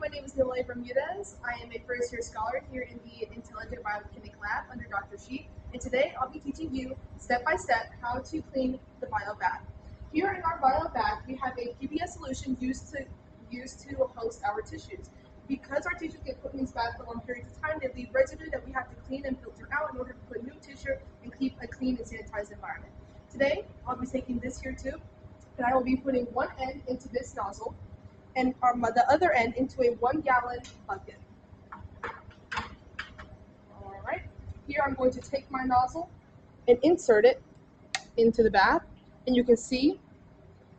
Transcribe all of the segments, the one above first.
my name is Noelia Bermudez. I am a first-year scholar here in the Intelligent Biochemical Lab under Dr. Shi, and today I'll be teaching you step-by-step how to clean the Biobath. Here in our Biobath, we have a PBS solution used to host our tissues. Because our tissues get put in these baths for long periods of time, they leave residue that we have to clean and filter out in order to put new tissue and keep a clean and sanitized environment. Today, I'll be taking this here tube, and I will be putting one end into this nozzle, and the other end into a 1 gallon bucket. All right, here I'm going to take my nozzle and insert it into the bath, and you can see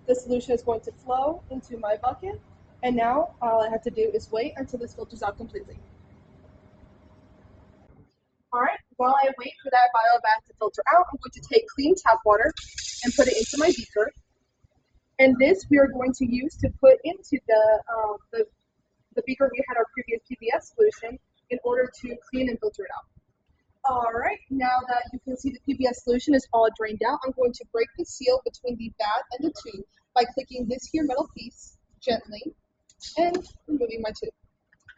the solution is going to flow into my bucket, and now all I have to do is wait until this filters out completely. All right, while I wait for that Biobath to filter out, I'm going to take clean tap water and put it into my beaker. And this we are going to use to put into the beaker we had our previous PBS solution in order to clean and filter it out. All right, now that you can see the PBS solution is all drained out, I'm going to break the seal between the bath and the tube by clicking this here metal piece gently and removing my tube.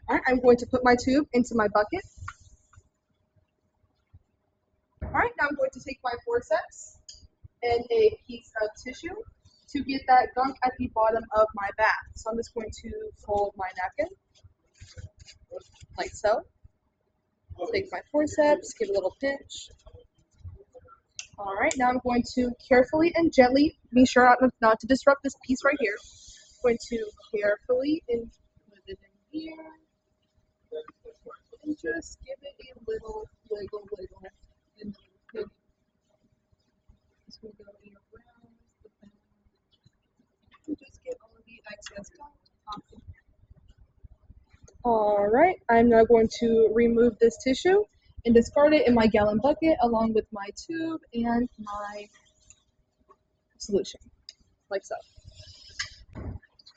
All right, I'm going to put my tube into my bucket. All right, now I'm going to take my forceps and a piece of tissue to get that gunk at the bottom of my bath. So I'm just going to fold my napkin, like so. Take my forceps, give a little pinch. All right, now I'm going to carefully and gently, be sure not to disrupt this piece right here. I'm going to carefully put it in here, and just give it a little wiggle. And just going around the back. Just get all the excess off. All right, I'm now going to remove this tissue and discard it in my gallon bucket along with my tube and my solution, like so.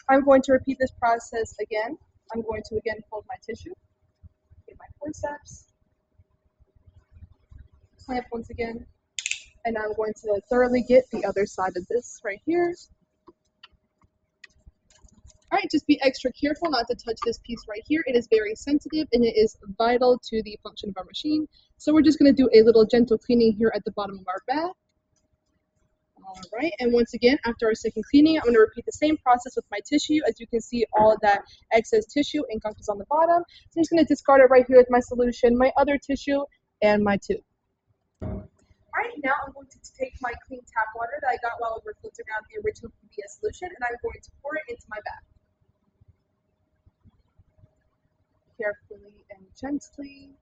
I'm going to repeat this process again. I'm going to again fold my tissue, get my forceps, clamp once again, and I'm going to thoroughly get the other side of this right here. All right, just be extra careful not to touch this piece right here. It is very sensitive and it is vital to the function of our machine. So we're just going to do a little gentle cleaning here at the bottom of our bath. All right, and once again, after our second cleaning, I'm going to repeat the same process with my tissue. As you can see, all of that excess tissue and gunk is on the bottom. So I'm just going to discard it right here with my solution, my other tissue, and my tube. All right, now I'm going to take my clean tap water that I got while we were filtering out the original PBS solution, and I'm going to pour it into my bath. Carefully and gently.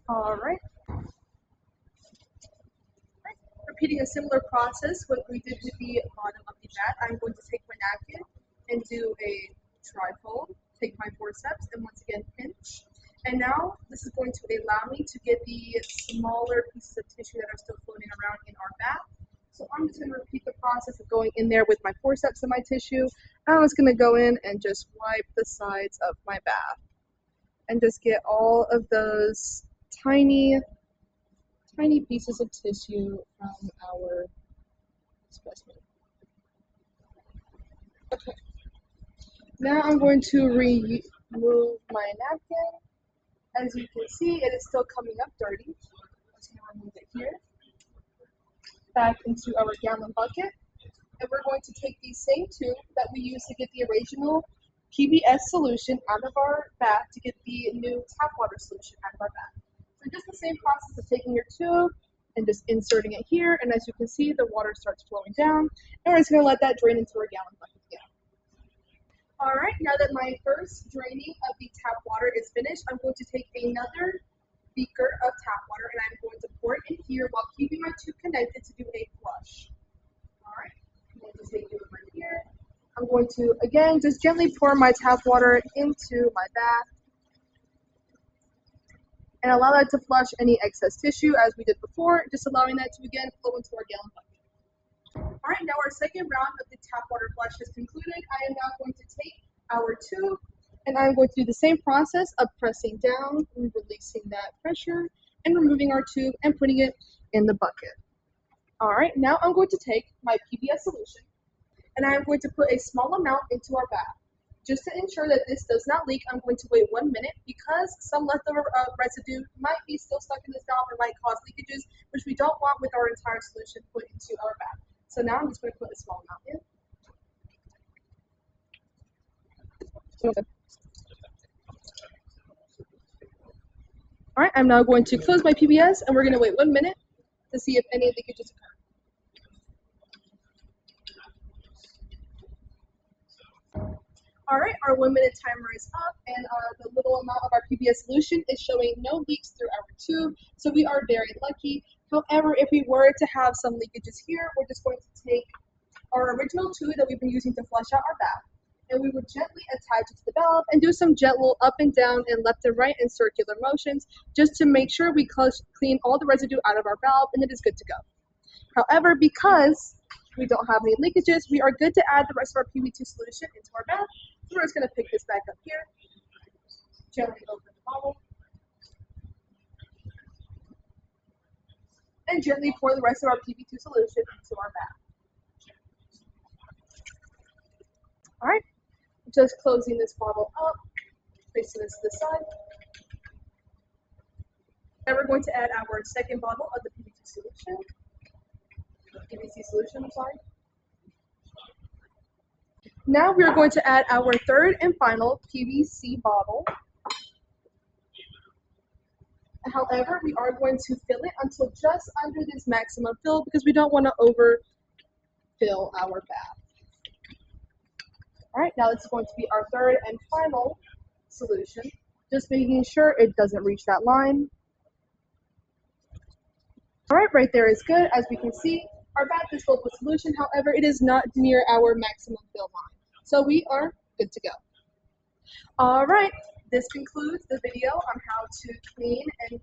All right. Repeating a similar process what we did with the bottom of the bath, I'm going to take my napkin and do a trifold, take my forceps, and once again pinch. And now this is going to allow me to get the smaller pieces of tissue that are still floating around in our bath. So I'm just going to repeat the process of going in there with my forceps and my tissue. I'm just going to go in and just wipe the sides of my bath and just get all of those tiny pieces of tissue from our specimen. Okay. Now I'm going to remove my napkin. As you can see, it is still coming up dirty. I'm just going to remove it here. Back into our gallon bucket. And we're going to take the same tube that we used to get the original PBS solution out of our bath to get the new tap water solution out of our bath. So just the same process of taking your tube and just inserting it here. And as you can see, the water starts flowing down. And we're just going to let that drain into our gallon bucket again. All right, now that my first draining of the tap water is finished, I'm going to take another beaker of tap water and I'm going to pour it in here while keeping my tube connected to do a flush. All right, I'm going to take it over here. I'm going to, again, just gently pour my tap water into my bath and allow that to flush any excess tissue as we did before, just allowing that to again flow into our gallon bucket. All right, now our second round of the tap water flush is concluded. I am now going to take our tube and I'm going to do the same process of pressing down and releasing that pressure and removing our tube and putting it in the bucket. All right, now I'm going to take my PBS solution and I'm going to put a small amount into our bath. Just to ensure that this does not leak, I'm going to wait 1 minute because some leftover residue might be still stuck in this valve and might cause leakages, which we don't want with our entire solution put into our bath. So now I'm just going to put a small amount in. All right, I'm now going to close my PBS and we're going to wait 1 minute to see if any leakages occur. All right, our 1 minute timer is up and the little amount of our PBS solution is showing no leaks through our tube, so we are very lucky. However, if we were to have some leakages here, we're just going to take our original tube that we've been using to flush out our bath, and we would gently attach it to the valve and do some gentle up and down and left and right in circular motions just to make sure we clean all the residue out of our valve and it is good to go. However, because we don't have any leakages, we are good to add the rest of our PB2 solution into our bath. So we're just going to pick this back up here, gently open the bottle, and gently pour the rest of our PB2 solution into our bath. All right, just closing this bottle up, placing this to the side. Then we're going to add our second bottle of the PB2 solution. PVC solution, I'm sorry. Now we are going to add our third and final PVC bottle. However, we are going to fill it until just under this maximum fill because we don't want to overfill our bath. All right, now this is going to be our third and final solution. Just making sure it doesn't reach that line. All right there is good. As we can see, our bath is filled with solution. However, it is not near our maximum fill line. So we are good to go. All right, this concludes the video on how to clean and